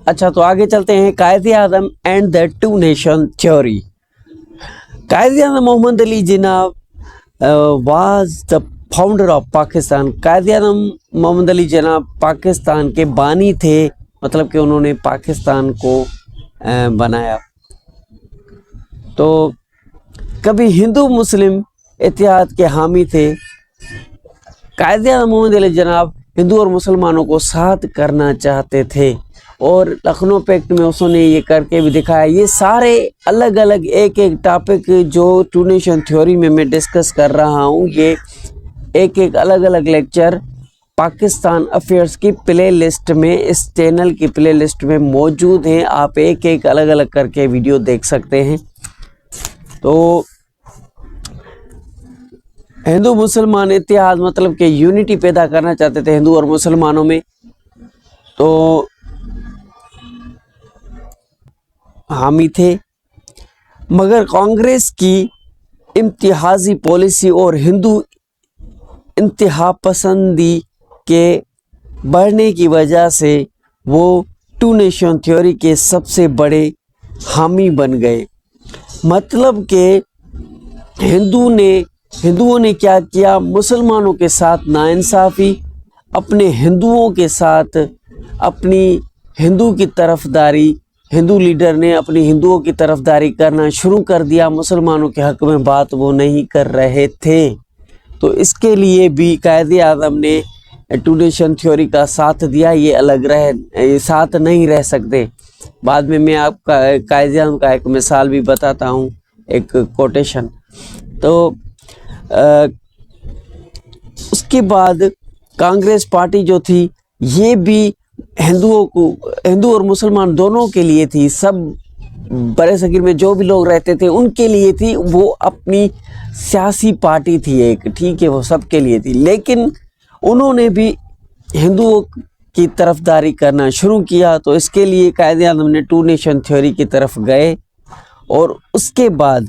اچھا تو آگے چلتے ہیں. Quaid Azam and the two nation theory. Quaid Azam Muhammad Ali Jinnah was the founder of Pakistan. Quaid Azam Muhammad Ali جناح پاکستان کے بانی تھے، مطلب کہ انہوں نے پاکستان کو بنایا. تو کبھی ہندو مسلم اتحاد کے حامی تھے. قائد اعظم محمد علی جناح ہندو اور مسلمانوں کو ساتھ کرنا چاہتے تھے، اور لکھنؤ پیکٹ میں اس نے یہ کر کے بھی دکھایا. یہ سارے الگ الگ ایک ایک ٹاپک جو ٹو نیشن تھیوری میں ڈسکس کر رہا ہوں، یہ ایک ایک الگ الگ لیکچر پاکستان افیئرس کی پلے لسٹ میں، اس چینل کی پلے لسٹ میں موجود ہیں. آپ ایک ایک الگ الگ کر کے ویڈیو دیکھ سکتے ہیں. تو ہندو مسلمان اتحاد مطلب کہ یونٹی پیدا کرنا چاہتے تھے ہندو اور مسلمانوں میں، تو حامی تھے. مگر کانگریس کی امتیازی پالیسی اور ہندو انتہا پسندی کے بڑھنے کی وجہ سے وہ ٹو نیشن تھیوری کے سب سے بڑے حامی بن گئے. مطلب کہ ہندوؤں نے کیا کیا، مسلمانوں کے ساتھ ناانصافی، اپنے ہندوؤں کے ساتھ اپنی ہندو کی طرفداری، ہندو لیڈر نے اپنی ہندوؤں کی طرفداری کرنا شروع کر دیا. مسلمانوں کے حق میں بات وہ نہیں کر رہے تھے. تو اس کے لیے بھی قائد اعظم نے ٹو نیشن تھیوری کا ساتھ دیا. یہ الگ یہ ساتھ نہیں رہ سکتے. بعد میں آپ کا قائد اعظم کا ایک مثال بھی بتاتا ہوں، ایک کوٹیشن. تو اس کے بعد کانگریس پارٹی جو تھی یہ بھی ہندو اور مسلمان دونوں کے لیے تھی. سب برے صغیر میں جو بھی لوگ رہتے تھے ان کے لیے تھی. وہ اپنی سیاسی پارٹی تھی ایک، ٹھیک ہے، وہ سب کے لیے تھی. لیکن انہوں نے بھی ہندوؤں کی طرفداری کرنا شروع کیا. تو اس کے لیے قائد اعظم نے ٹو نیشن تھیوری کی طرف گئے، اور اس کے بعد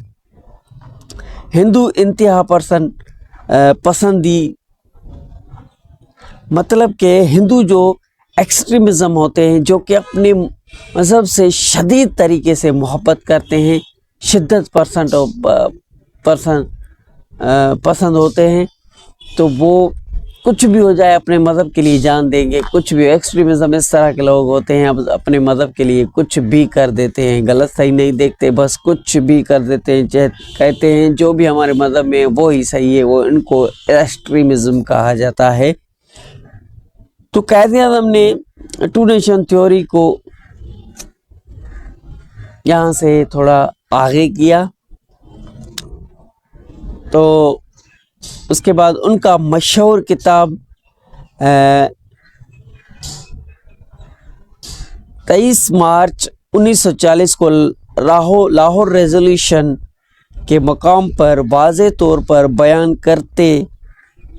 ہندو انتہا پسندی مطلب کہ ہندو جو ایکسٹریمزم ہوتے ہیں، جو کہ اپنے مذہب سے شدید طریقے سے محبت کرتے ہیں، شدت پسند ہوتے ہیں، تو وہ کچھ بھی ہو جائے اپنے مذہب کے لیے جان دیں گے. کچھ بھی ایکسٹریمزم اس طرح کے لوگ ہوتے ہیں، اب اپنے مذہب کے لیے کچھ بھی کر دیتے ہیں، غلط صحیح نہیں دیکھتے، بس کچھ بھی کر دیتے ہیں. کہتے ہیں جو بھی ہمارے مذہب میں وہی صحیح ہے، وہ ان کو ایکسٹریمزم کہا جاتا ہے. تو قائد اعظم نے ٹو نیشن تھیوری کو یہاں سے تھوڑا آگے کیا. تو اس کے بعد ان کا مشہور کتاب 23 مارچ 1940 کو لاہور ریزولوشن کے مقام پر واضح طور پر بیان کرتے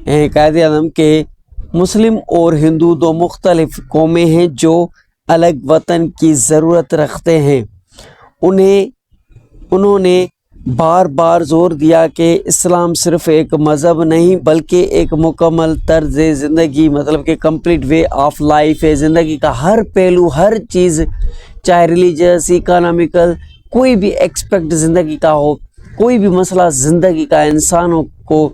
ہیں قائد اعظم کہ مسلم اور ہندو دو مختلف قومیں ہیں جو الگ وطن کی ضرورت رکھتے ہیں. انہوں نے بار بار زور دیا کہ اسلام صرف ایک مذہب نہیں بلکہ ایک مکمل طرز زندگی، مطلب کہ کمپلیٹ وے آف لائف ہے. زندگی کا ہر پہلو، ہر چیز، چاہے ریلیجس، اکنامکل، کوئی بھی ایکسپیکٹ زندگی کا ہو، کوئی بھی مسئلہ زندگی کا انسانوں کو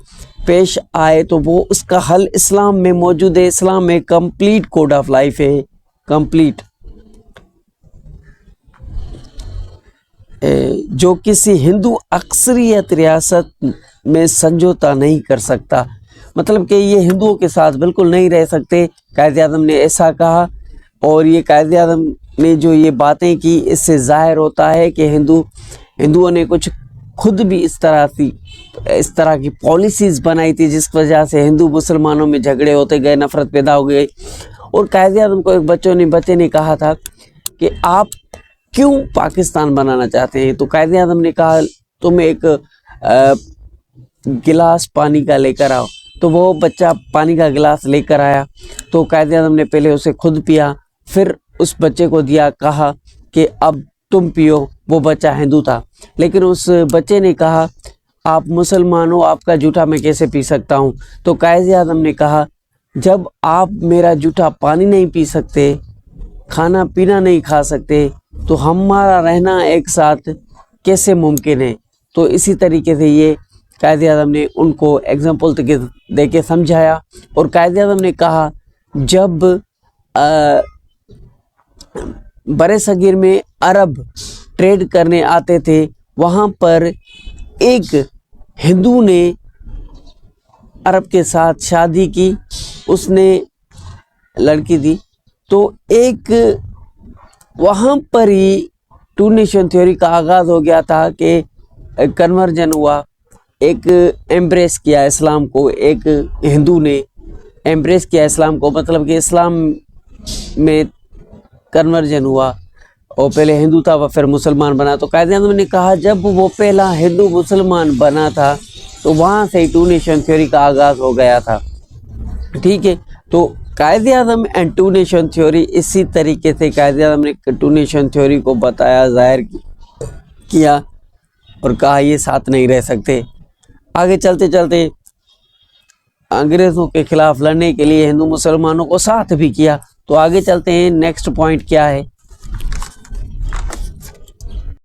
پیش آئے تو وہ اس کا حل اسلام میں موجود ہے. اسلام میں کمپلیٹ کوڈ آف لائف ہے، کمپلیٹ، جو کسی ہندو اکثریت ریاست میں سمجھوتا نہیں کر سکتا. مطلب کہ یہ ہندوؤں کے ساتھ بالکل نہیں رہ سکتے. قائد اعظم نے ایسا کہا، اور یہ قائد اعظم نے جو یہ باتیں کی اس سے ظاہر ہوتا ہے کہ ہندوؤں نے کچھ خود بھی اس طرح کی پالیسیز بنائی تھی جس وجہ سے ہندو مسلمانوں میں جھگڑے ہوتے گئے، نفرت پیدا ہو گئی. اور قائد اعظم کو ایک بچے نے کہا تھا کہ آپ کیوں پاکستان بنانا چاہتے ہیں؟ تو قائد اعظم نے کہا تم ایک گلاس پانی کا لے کر آؤ. تو وہ بچہ پانی کا گلاس لے کر آیا. تو قائد اعظم نے پہلے اسے خود پیا، پھر اس بچے کو دیا، کہا کہ اب تم پیو. وہ بچہ ہندو تھا، لیکن اس بچے نے کہا آپ مسلمان ہو، آپ کا جوٹا میں کیسے پی سکتا ہوں؟ تو قائد اعظم نے کہا جب آپ میرا جوٹا پانی نہیں پی سکتے کھانا پینا نہیں کھا سکتے تو ہمارا رہنا ایک ساتھ کیسے ممکن ہے؟ تو اسی طریقے سے یہ قائد اعظم نے ان کو ایگزامپل دے کے سمجھایا، اور قائد اعظم نے کہا جب برِ صغیر میں عرب ٹریڈ کرنے آتے تھے، وہاں پر ایک ہندو نے عرب کے ساتھ شادی کی، اس نے لڑکی دی، تو ایک وہاں پر ہی ٹو نیشن تھیوری کا آغاز ہو گیا تھا کہ کنورجن ہوا، ایک ایمبریس کیا اسلام کو، ایک ہندو نے ایمبریس کیا اسلام کو، مطلب کہ اسلام میں کنورجن ہوا، اور پہلے ہندو تھا وہ پھر مسلمان بنا۔ تو قائد اعظم نے کہا جب وہ پہلا ہندو مسلمان بنا تھا تو وہاں سے ٹو نیشن تھیوری کا آغاز ہو گیا تھا، ٹھیک ہے۔ تو قائد Azam and to nation theory, اسی طریقے سے قائد اعظم نے ٹو نیشن تھیوری کو بتایا، ظاہر کیا اور کہا یہ ساتھ نہیں رہ سکتے۔ آگے چلتے چلتے انگریزوں کے خلاف لڑنے کے لیے ہندو مسلمانوں کو ساتھ بھی کیا۔ تو آگے چلتے ہیں، نیکسٹ پوائنٹ کیا ہے